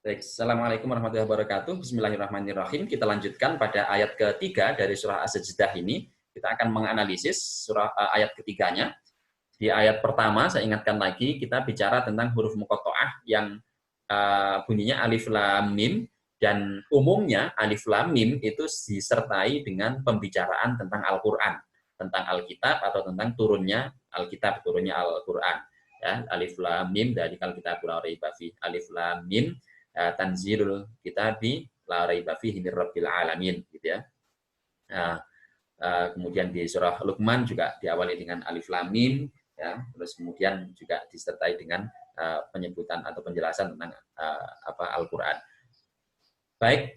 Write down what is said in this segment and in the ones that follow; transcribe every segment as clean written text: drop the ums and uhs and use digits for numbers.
Baik, Assalamualaikum warahmatullahi wabarakatuh. Bismillahirrahmanirrahim. Kita lanjutkan pada ayat ketiga dari surah As-Sajdah ini. Kita akan menganalisis ayat ketiganya. Di ayat pertama, saya ingatkan lagi, kita bicara tentang huruf muqatta'ah yang bunyinya alif lam mim, dan umumnya alif lam mim itu disertai dengan pembicaraan tentang Al-Qur'an, tentang Alkitab atau tentang turunnya Alkitab, turunnya Al-Qur'an. Ya, alif lam mim dari Alkitabul la raiba fi. Alif lam mim tanzilul kitabi la raiba fihi mir rabbil alamin, gitu ya. Kemudian di surah Luqman juga diawali dengan alif lam mim, ya. Terus kemudian juga disertai dengan penyebutan atau penjelasan tentang Al-Qur'an. Baik,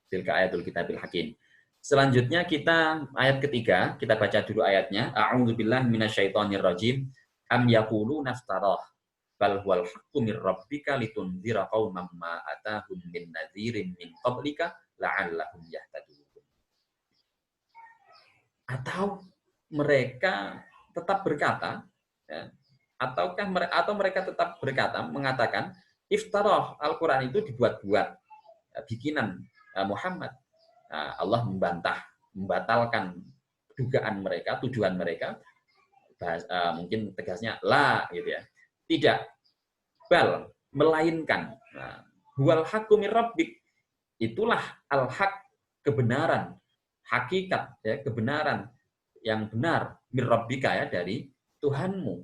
tilka ayatul kitabil hakim. Selanjutnya kita ayat ketiga, kita baca dulu ayatnya. A'udzubillahi minasyaitonirrajim. Am yaqulu naftarah bal huwal haqqu mir rabbika litunzira qauman ma atahum min nadhirin min qablika la'allahum yahtadun. Atau mereka tetap berkata, ya, atau mereka tetap berkata, mengatakan iftarah, Al-Qur'an itu dibuat-buat, bikinan Muhammad. Allah membatalkan dugaan mereka, tujuan mereka, mungkin tegasnya la, gitu ya. Tidak, bal, melainkan. Huwal haqqu mir rabbik, itulah al-haq, kebenaran, hakikat, ya, kebenaran yang benar, mir rabbika, ya, dari Tuhanmu.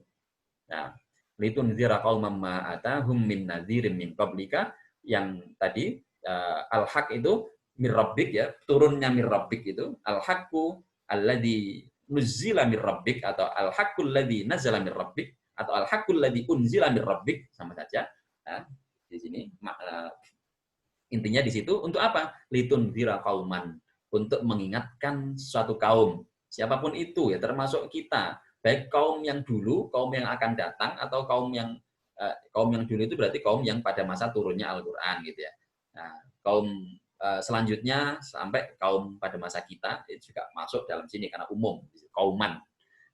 Nah, litunzira qauman ma atahum min nadhirin min qablika, yang tadi al-haq itu mir rabbik, ya, turunnya mir rabbik itu al-haqqu alladzi nuzila mir rabbik, atau al-haqqul ladzi nazala mir rabbik, atau al-haqqul ladzi unzila mir rabbik, sama saja. Nah, di sini intinya di situ untuk apa? Litunzira qauman, untuk mengingatkan suatu kaum, siapapun itu, ya, termasuk kita, baik kaum yang dulu, kaum yang akan datang, atau kaum yang dulu itu berarti kaum yang pada masa turunnya Al-Qur'an, gitu ya. Nah, kaum selanjutnya sampai kaum pada masa kita itu juga masuk dalam sini karena umum, kauman,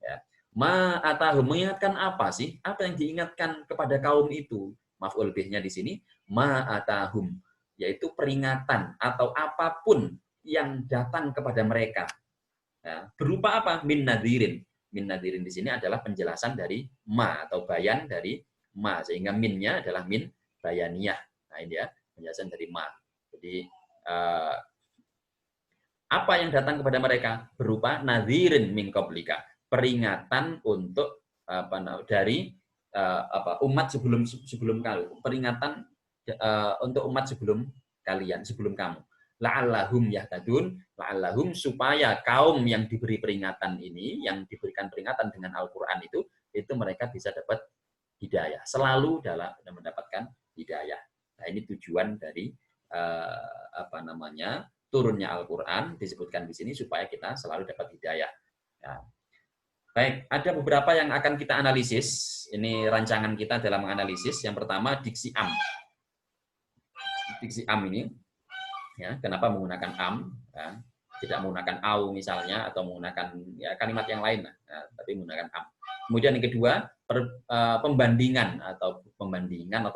ya. Ma atahum, mengingatkan apa sih? Apa yang diingatkan kepada kaum itu? Maf'ul bihnya di sini ma atahum, yaitu peringatan atau apapun yang datang kepada mereka. Ya, berupa apa? Min nadhirin. Min nadhirin di sini adalah penjelasan dari ma atau bayan dari ma, sehingga minnya adalah min bayaniyah. Nah, ini ya penjelasan dari ma. Jadi apa yang datang kepada mereka? Berupa nadhirin min qablika, peringatan untuk dari umat sebelum kamu, peringatan untuk umat sebelum kalian, sebelum kamu. La'allahum yahtadun, la'allahum, supaya kaum yang diberi peringatan ini, yang diberikan peringatan dengan Al-Qur'an itu mereka bisa dapat hidayah, selalu dalam mendapatkan hidayah. Nah, ini tujuan dari turunnya Al-Qur'an, disebutkan di sini supaya kita selalu dapat hidayah. Ya. Baik, ada beberapa yang akan kita analisis. Ini rancangan kita dalam menganalisis. Yang pertama, diksi am. Diksi am ini, ya, kenapa menggunakan am? Ya, tidak menggunakan au misalnya, atau menggunakan, ya, kalimat yang lain, tapi menggunakan am. Kemudian yang kedua, pembandingan atau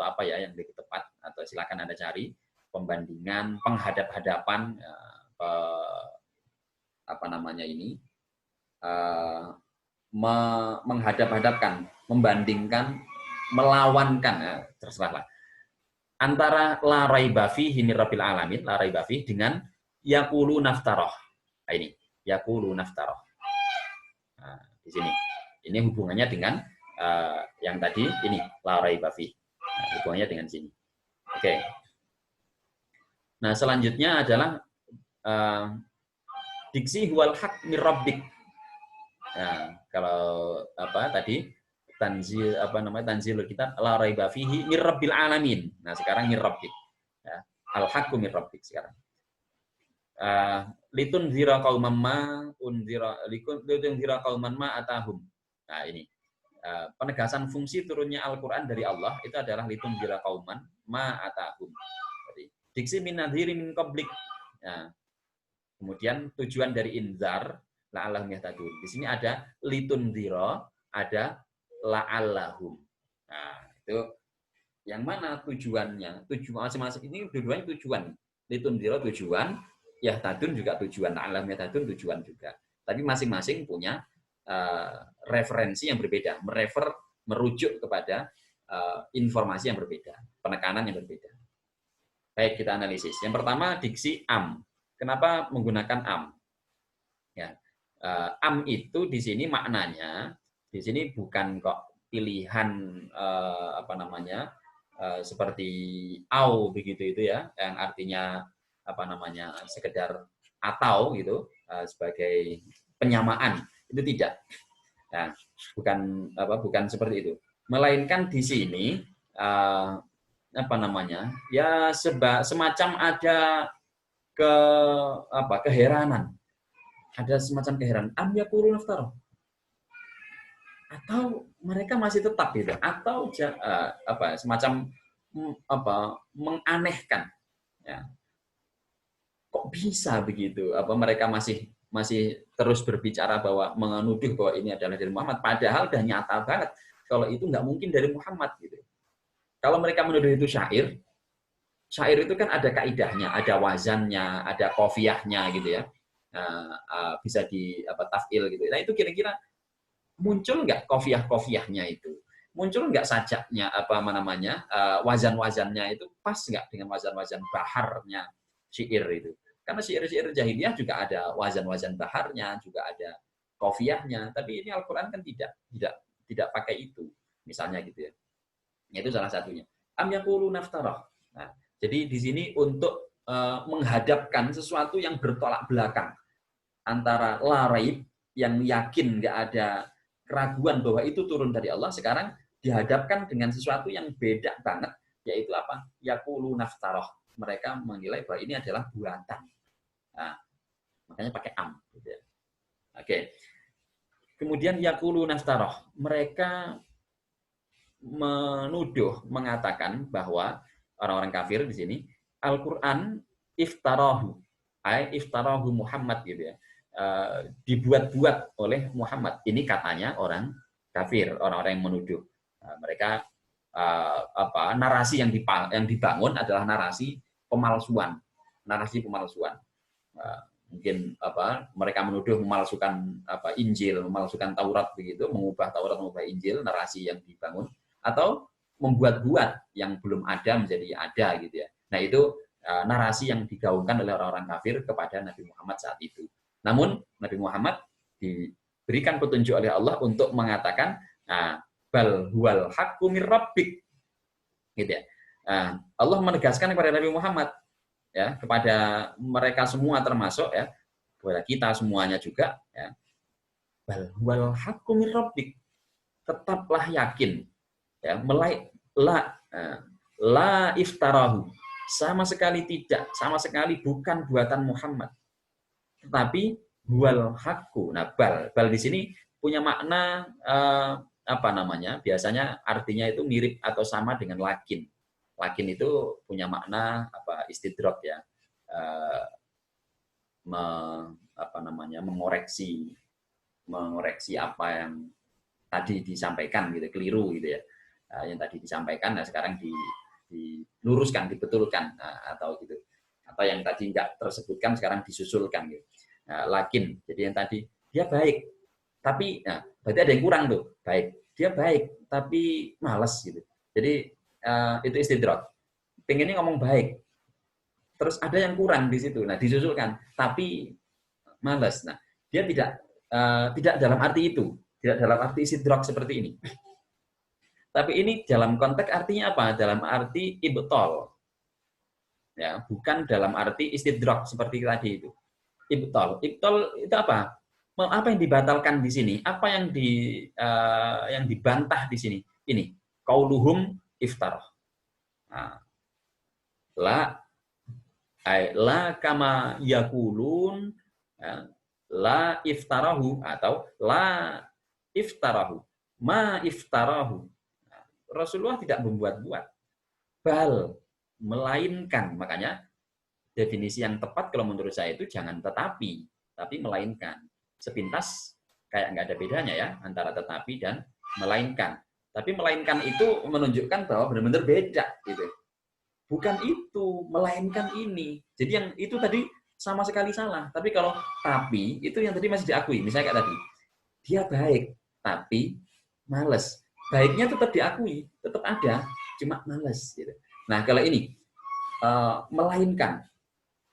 apa ya yang lebih tepat, atau silakan Anda cari pembandingan, penghadap-hadapan, menghadap-hadapkan, membandingkan, melawankan, ya, terserahlah, antara la raiba fihi mir rabbil alamin, la raiba fihi, dengan yaqulu naftarah. Nah, ini yaqulu naftarah. Nah, di sini ini hubungannya dengan yang tadi ini la raiba fihi. Nah, hubungannya dengan sini. Oke. Nah, selanjutnya adalah diksi huwal haq mir rabbik. Nah, kalau tadi tanzilul kitab la raiba fihi mir rabbil alamin. Nah, sekarang mir rabbik. Ya, al haqqu mir rabbik sekarang. Litunzira qauman ma litunzira qauman ma atahum. Nah, ini penegasan fungsi turunnya Al-Qur'an dari Allah itu adalah litunzira qauman ma atahum. Diksi min nadhiri min qablik. Nah, kemudian tujuan dari inzar la'allahum yahtadun. Di sini ada litunzira, ada la'allahum. Nah, itu Yang mana tujuannya? Tujuan masing-masing ini dua-duanya tujuan. Litundiro tujuan, yahtadun juga tujuan, alam yahtadun tujuan juga. Tapi masing-masing punya referensi yang berbeda, merujuk kepada informasi yang berbeda, penekanan yang berbeda. Baik, kita analisis. Yang pertama diksi am. Kenapa menggunakan am? Ya, am itu di sini maknanya, di sini bukan kok pilihan apa namanya seperti au begitu itu ya, yang artinya apa namanya sekedar atau gitu sebagai penyamaan, itu tidak. Nah, bukan seperti itu. Melainkan di sini apa namanya ya semacam ada keheranan, ada semacam keheranan. Am yaquluna iftara, atau mereka masih tetap gitu, atau semacam menganehkan, ya. Kok bisa begitu? Mereka masih terus berbicara bahwa menuduh bahwa ini adalah dari Muhammad, padahal udah nyata banget kalau itu nggak mungkin dari Muhammad gitu. Kalau mereka menuduh itu syair, syair itu kan ada kaidahnya, ada wazannya, ada qafiyahnya gitu ya. Bisa di taf'il gitu. Nah, itu kira-kira muncul nggak qafiyah-qafiyahnya itu? Muncul nggak sajaknya wazan-wazannya itu pas nggak dengan wazan-wazan baharnya syair itu? Karena syair-syair jahiliyah juga ada wazan-wazan baharnya, juga ada qafiyahnya, tapi ini Al-Qur'an kan tidak pakai itu. Misalnya gitu ya. Itu salah satunya. Am yaquluna naftarah. Nah, jadi di sini untuk menghadapkan sesuatu yang bertolak belakang antara laraib yang yakin nggak ada keraguan bahwa itu turun dari Allah, sekarang dihadapkan dengan sesuatu yang beda banget, yaitu apa? Yaquluna naftarah. Mereka menilai bahwa ini adalah buatan. Nah, makanya pakai am. Gitu ya. Oke. Kemudian yaquluna naftarah. Mereka menuduh, mengatakan bahwa orang-orang kafir di sini Al-Qur'an iftarahu, iftarahu Muhammad gitu ya. Dibuat-buat oleh Muhammad. Ini katanya orang kafir, orang-orang yang menuduh. Mereka narasi yang dibangun adalah narasi pemalsuan. Narasi pemalsuan. Mungkin mereka menuduh memalsukan Injil, memalsukan Taurat begitu, mengubah Taurat, mengubah Injil, narasi yang dibangun, atau membuat-buat yang belum ada menjadi ada gitu ya. Nah, itu narasi yang digaungkan oleh orang-orang kafir kepada Nabi Muhammad saat itu. Namun Nabi Muhammad diberikan petunjuk oleh Allah untuk mengatakan bal huwal haqqu mir rabbik. Gitu ya. Allah menegaskan kepada Nabi Muhammad, ya, kepada mereka semua termasuk ya, kepada kita semuanya juga ya. Bal huwal haqqu mir rabbik. Tetaplah yakin ya, la iftarahu, sama sekali tidak, sama sekali bukan buatan Muhammad, tetapi huwal haqqu. Nah, bal di sini punya makna biasanya artinya itu mirip atau sama dengan lakin. Lakin itu punya makna istidrak ya, mengoreksi apa yang tadi disampaikan gitu, keliru gitu ya. Yang tadi disampaikan, nah sekarang diluruskan, dibetulkan, atau gitu. Atau yang tadi nggak tersebutkan sekarang disusulkan gitu. Lakin, jadi yang tadi dia baik, tapi berarti ada yang kurang tuh. Baik, dia baik tapi malas gitu. Jadi itu istidrak. Pengennya ngomong baik, terus ada yang kurang di situ. Nah, disusulkan, tapi malas. Nah, dia tidak dalam arti itu, tidak dalam arti istidrak seperti ini. Tapi ini dalam konteks artinya apa? Dalam arti ibtol. Ya, bukan dalam arti istidrak seperti tadi itu. Ibtol. Ibtol itu apa? Apa yang dibatalkan di sini? Apa yang dibantah di sini? Ini, qauluhum iftarah. Nah, la kama yakulun, la iftarahu, atau la iftarahu, ma iftarahu. Rasulullah tidak membuat-buat, bal, melainkan. Makanya definisi yang tepat kalau menurut saya itu jangan tetapi, tapi melainkan. Sepintas kayak nggak ada bedanya ya antara tetapi dan melainkan. Tapi melainkan itu menunjukkan bahwa benar-benar beda gitu. Bukan itu, melainkan ini. Jadi yang itu tadi sama sekali salah. Tapi kalau tapi itu yang tadi masih diakui. Misalnya kayak tadi, dia baik, tapi males. Baiknya tetap diakui, tetap ada, cuma males. Gitu. Nah kalau ini, melainkan,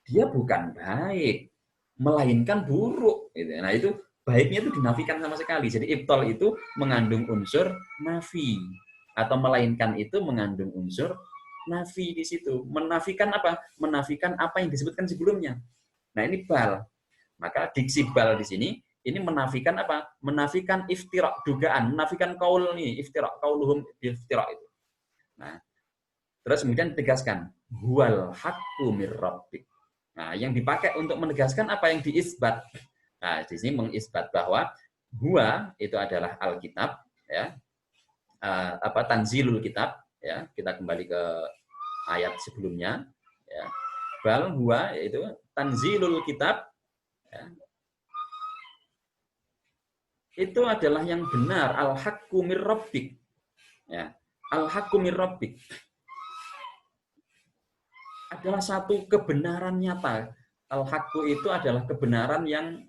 dia bukan baik, melainkan buruk. Gitu. Nah itu baiknya itu dinafikan sama sekali. Jadi ibtol itu mengandung unsur nafi. Atau melainkan itu mengandung unsur nafi di situ. Menafikan apa? Menafikan apa yang disebutkan sebelumnya. Nah ini bal. Maka diksi bal di sini ini menafikan apa? Menafikan iftirak, dugaan, menafikan kaul nih, iftirak, kauluhum iftirak itu. Nah, terus kemudian ditegaskan huwal haqqu mir rabbik. Nah, yang dipakai untuk menegaskan apa yang diisbat. Nah, di sini mengisbat bahwa huwa itu adalah Alkitab ya. Tanzilul kitab ya. Kita kembali ke ayat sebelumnya ya. Bal huwa yaitu tanzilul kitab ya. Itu adalah yang benar, al-haqqu mir rabbik. Ya, al-haqqu mir rabbik. Adalah satu kebenaran nyata. Al-haqqu itu adalah kebenaran yang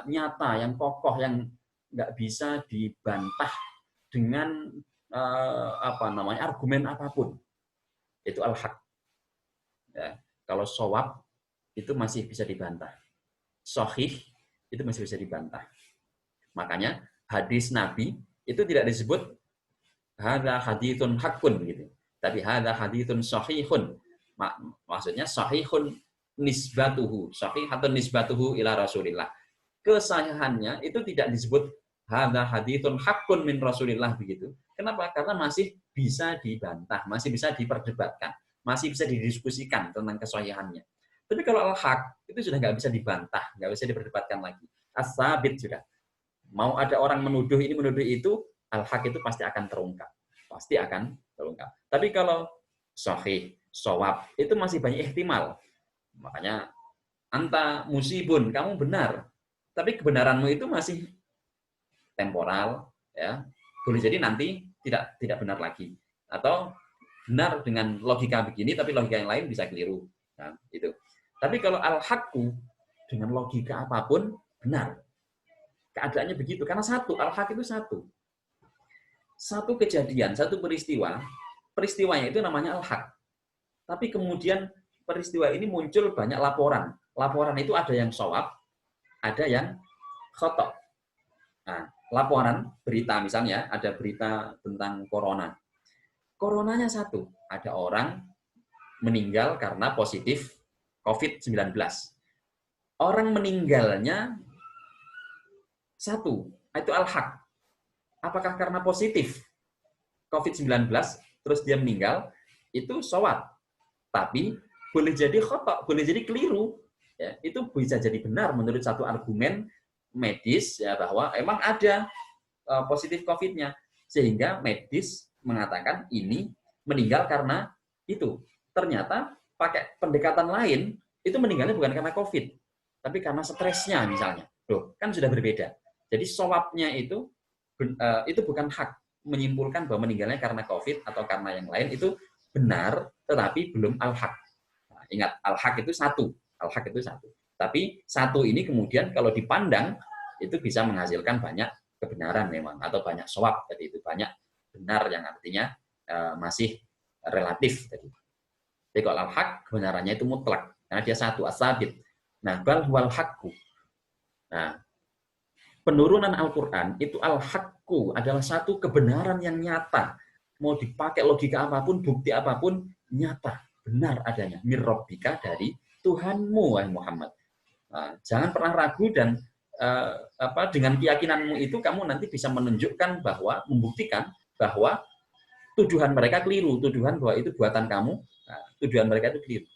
nyata, yang kokoh, yang nggak bisa dibantah dengan argumen apapun. Itu al-haq. Ya, kalau shawab itu masih bisa dibantah. Sahih itu masih bisa dibantah. Makanya hadis Nabi itu tidak disebut hadza haditsun haqqun gitu. Tapi hadza haditsun sahihun. Maksudnya sahihun nisbatuhu, sahihatun nisbatuhu ila Rasulillah. Kesahihannya itu tidak disebut hadza haditsun haqqun min Rasulillah begitu. Kenapa? Karena masih bisa dibantah, masih bisa diperdebatkan, masih bisa didiskusikan tentang kesahihannya. Tapi kalau al-haq itu sudah nggak bisa dibantah, nggak bisa diperdebatkan lagi. As-sabit sudah. Mau ada orang menuduh ini menuduh itu, al-haq itu pasti akan terungkap. Pasti akan terungkap. Tapi kalau sahih, shawab, itu masih banyak ihtimal. Makanya anta musibun, kamu benar. Tapi kebenaranmu itu masih temporal, ya. Boleh jadi nanti tidak benar lagi. Atau benar dengan logika begini, tapi logika yang lain bisa keliru. Nah, itu. Tapi kalau al-haqqu dengan logika apapun benar. Keadaannya begitu karena satu, al-haq itu satu. Satu kejadian, satu peristiwanya itu namanya al-haq. Tapi kemudian peristiwa ini muncul banyak laporan. Laporan itu ada yang shawab, ada yang khotok. Nah, laporan berita misalnya ada berita tentang corona. Coronanya satu, ada orang meninggal karena positif COVID-19. Orang meninggalnya satu, itu al-haq. Apakah karena positif COVID-19 terus dia meninggal? Itu shawab. Tapi boleh jadi khotok, boleh jadi keliru. Ya, itu bisa jadi benar menurut satu argumen medis ya bahwa emang ada positif COVID-nya. Sehingga medis mengatakan ini meninggal karena itu. Ternyata pakai pendekatan lain, itu meninggalnya bukan karena COVID, tapi karena stresnya misalnya. Loh, kan sudah berbeda. Jadi shawabnya itu bukan hak. Menyimpulkan bahwa meninggalnya karena COVID atau karena yang lain itu benar, tetapi belum al-haq. Nah, ingat, al-haq itu satu. Al-haq itu satu. Tapi satu ini kemudian kalau dipandang, itu bisa menghasilkan banyak kebenaran memang. Atau banyak shawab, tadi itu banyak benar yang artinya masih relatif. Tadi. Jadi kalau al-haq, kebenarannya itu mutlak. Karena dia satu, as-sabit. Nah, bal wal haqqu. Nah, penurunan Al-Quran itu al-haqqu adalah satu kebenaran yang nyata. Mau dipakai logika apapun, bukti apapun, nyata, benar adanya. Mir rabbika dari Tuhanmu, wahai Muhammad. Nah, jangan pernah ragu dan dengan keyakinanmu itu kamu nanti bisa menunjukkan bahwa, membuktikan bahwa tuduhan mereka keliru, tuduhan bahwa itu buatan kamu, tuduhan mereka itu keliru.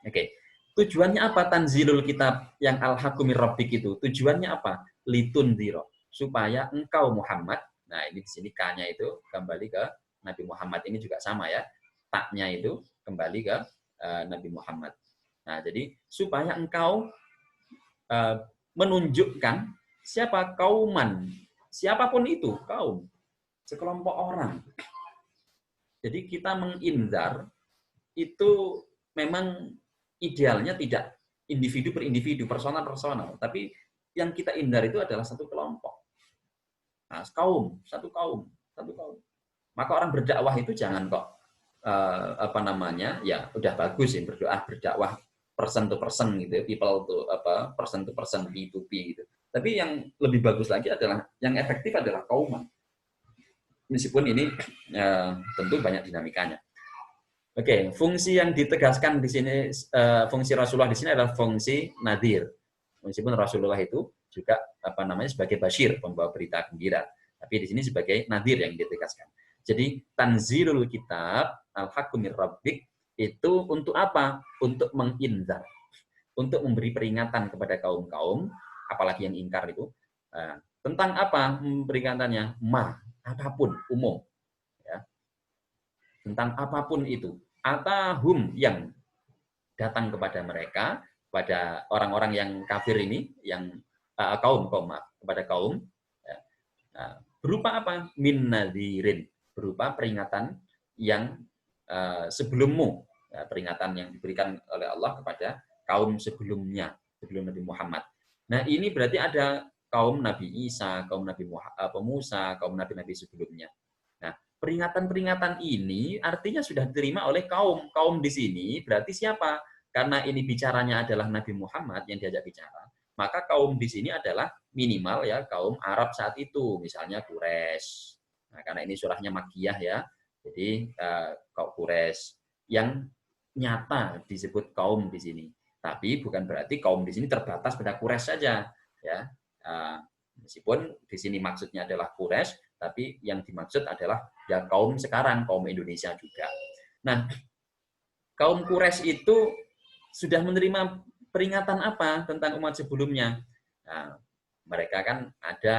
Oke. Tujuannya apa tanzilul kitab yang al-haqqu mir rabbik itu? Tujuannya apa? Litundhiro, supaya engkau Muhammad. Nah, ini di sini K-nya itu kembali ke Nabi Muhammad, ini juga sama ya. Tak-nya itu kembali ke Nabi Muhammad. Nah, jadi supaya engkau menunjukkan siapa kauman, siapapun itu, kaum. sekelompok orang. Jadi kita menginzar itu memang idealnya tidak individu per individu, personal personal, tapi yang kita indar itu adalah satu kelompok. Nah, satu kaum. Maka orang berdakwah itu jangan kok ya udah bagus ya berdakwah person to person gitu, people to person to person, B2B gitu. Tapi yang lebih bagus lagi adalah yang efektif adalah kauman. Meskipun ini tentu banyak dinamikanya. Oke, fungsi yang ditegaskan di sini, fungsi Rasulullah di sini adalah fungsi nadir. Meskipun Rasulullah itu juga sebagai basyir, pembawa berita gembira, tapi di sini sebagai nadir yang ditegaskan. Jadi tanzilul kitab al-haqqu mir rabbik itu untuk apa? Untuk menginzar, untuk memberi peringatan kepada kaum-kaum, apalagi yang ingkar itu, tentang apa peringatannya? Apapun, umum. Ya. Tentang apapun itu. Atahum yang datang kepada mereka, pada orang-orang yang kafir ini, yang kepada kaum, ya. Berupa apa? Min nadhirin, berupa peringatan yang sebelummu, ya, peringatan yang diberikan oleh Allah kepada kaum sebelumnya, sebelum Nabi Muhammad. Nah, ini berarti ada kaum Nabi Isa, kaum Nabi Musa, kaum nabi-nabi sebelumnya. Nah, peringatan-peringatan ini artinya sudah diterima oleh kaum. Kaum di sini berarti siapa? Karena ini bicaranya adalah Nabi Muhammad yang diajak bicara, maka kaum di sini adalah minimal ya kaum Arab saat itu, misalnya Quraisy. Nah, karena ini surahnya Makkiyah ya, jadi kaum Quraisy yang nyata disebut kaum di sini. Tapi bukan berarti kaum di sini terbatas pada Quraisy saja, ya. Meskipun di sini maksudnya adalah Quraisy, tapi yang dimaksud adalah ya kaum sekarang, kaum Indonesia juga. Nah, kaum Quraisy itu sudah menerima peringatan apa tentang umat sebelumnya? Nah, mereka kan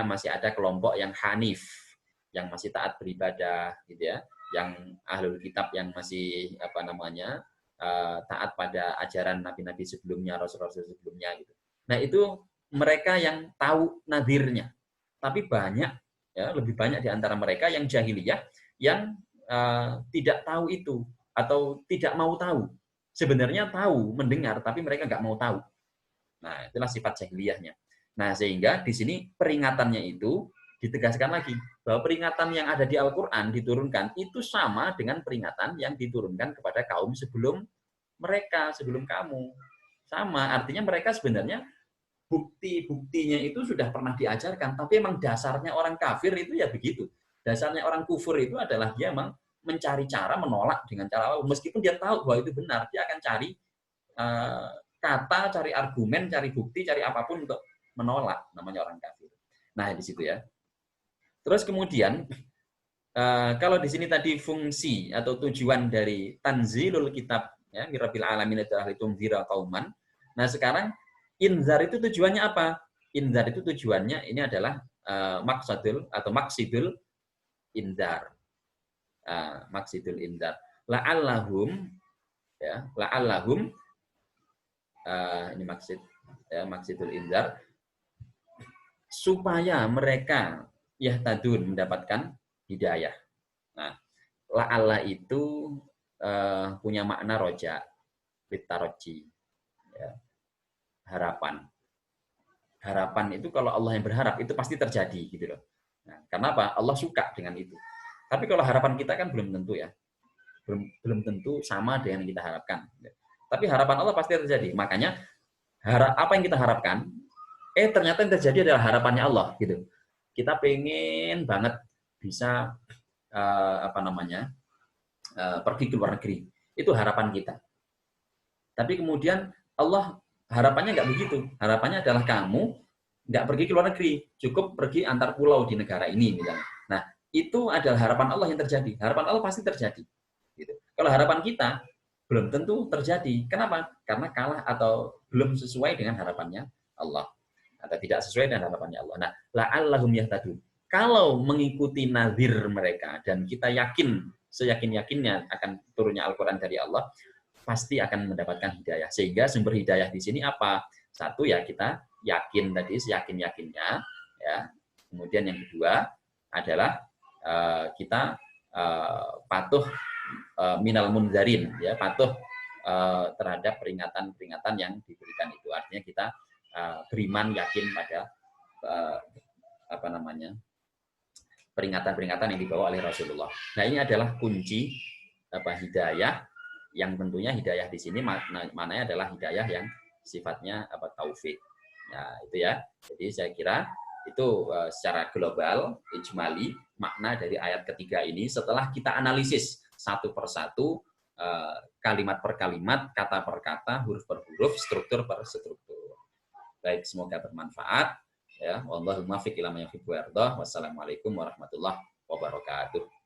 masih ada kelompok yang Hanif, yang masih taat beribadah, gitu ya, yang ahlul kitab yang masih taat pada ajaran nabi-nabi sebelumnya, rasul-rasul sebelumnya, gitu. Nah, itu mereka yang tahu nadirnya. Tapi banyak, ya, lebih banyak di antara mereka yang jahiliyah yang tidak tahu itu atau tidak mau tahu. Sebenarnya tahu, mendengar, tapi mereka nggak mau tahu. Nah, itulah sifat jahiliyahnya. Nah, sehingga di sini peringatannya itu ditegaskan lagi bahwa peringatan yang ada di Al-Quran diturunkan itu sama dengan peringatan yang diturunkan kepada kaum sebelum mereka, sebelum kamu. Sama, artinya mereka sebenarnya bukti-buktinya itu sudah pernah diajarkan, tapi emang dasarnya orang kafir itu ya begitu. Dasarnya orang kufur itu adalah dia emang mencari cara menolak dengan cara apa, meskipun dia tahu bahwa itu benar, dia akan cari kata, cari argumen, cari bukti, cari apapun untuk menolak, namanya orang kafir. Nah, di situ ya. Terus kemudian kalau di sini tadi fungsi atau tujuan dari tanzilul kitab ya mirabbil alamin adalah litunzira qauman. Nah, sekarang inzar itu tujuannya apa? Inzar itu tujuannya ini adalah maksidul inzar. Maksidul inzar. La'allahum ya, la'allahum ini maksidul inzar supaya mereka yahtadun mendapatkan hidayah. Nah, la'alla itu punya makna roja, bitaroji, ya, harapan. Harapan itu kalau Allah yang berharap itu pasti terjadi gitu loh. Nah, karena apa? Allah suka dengan itu. Tapi kalau harapan kita kan belum tentu ya, belum tentu sama dengan yang kita harapkan. Tapi harapan Allah pasti terjadi. Makanya apa yang kita harapkan, ternyata yang terjadi adalah harapannya Allah gitu. Kita pengen banget bisa pergi ke luar negeri, itu harapan kita. Tapi kemudian Allah harapannya nggak begitu. Harapannya adalah kamu nggak pergi ke luar negeri, cukup pergi antar pulau di negara ini misalnya. Nah, itu adalah harapan Allah yang terjadi. Harapan Allah pasti terjadi. Gitu. Kalau harapan kita belum tentu terjadi. Kenapa? Karena kalah atau belum sesuai dengan harapannya Allah. Atau tidak sesuai dengan harapannya Allah. Nah, la'allahum yahtadun. Kalau mengikuti nazir mereka dan kita yakin, seyakin-yakinnya akan turunnya Al-Quran dari Allah, pasti akan mendapatkan hidayah. Sehingga sumber hidayah di sini apa? Satu ya kita yakin tadi, seyakin-yakinnya. Ya. Kemudian yang kedua adalah kita patuh minal munzarin, ya, patuh terhadap peringatan-peringatan yang diberikan itu. Artinya kita beriman, yakin pada peringatan-peringatan yang dibawa oleh Rasulullah. Nah, ini adalah kunci hidayah, yang tentunya hidayah di sini maknanya adalah hidayah yang sifatnya taufik. Nah, itu ya. Jadi saya kira itu secara global, ijmali, makna dari ayat ketiga ini setelah kita analisis satu persatu, kalimat per kalimat, kata per kata, huruf per huruf, struktur per struktur. Baik, semoga bermanfaat. Ya, wallahul muwaffiq ila ma yuhibbu wa yardah. Wassalamualaikum warahmatullahi wabarakatuh.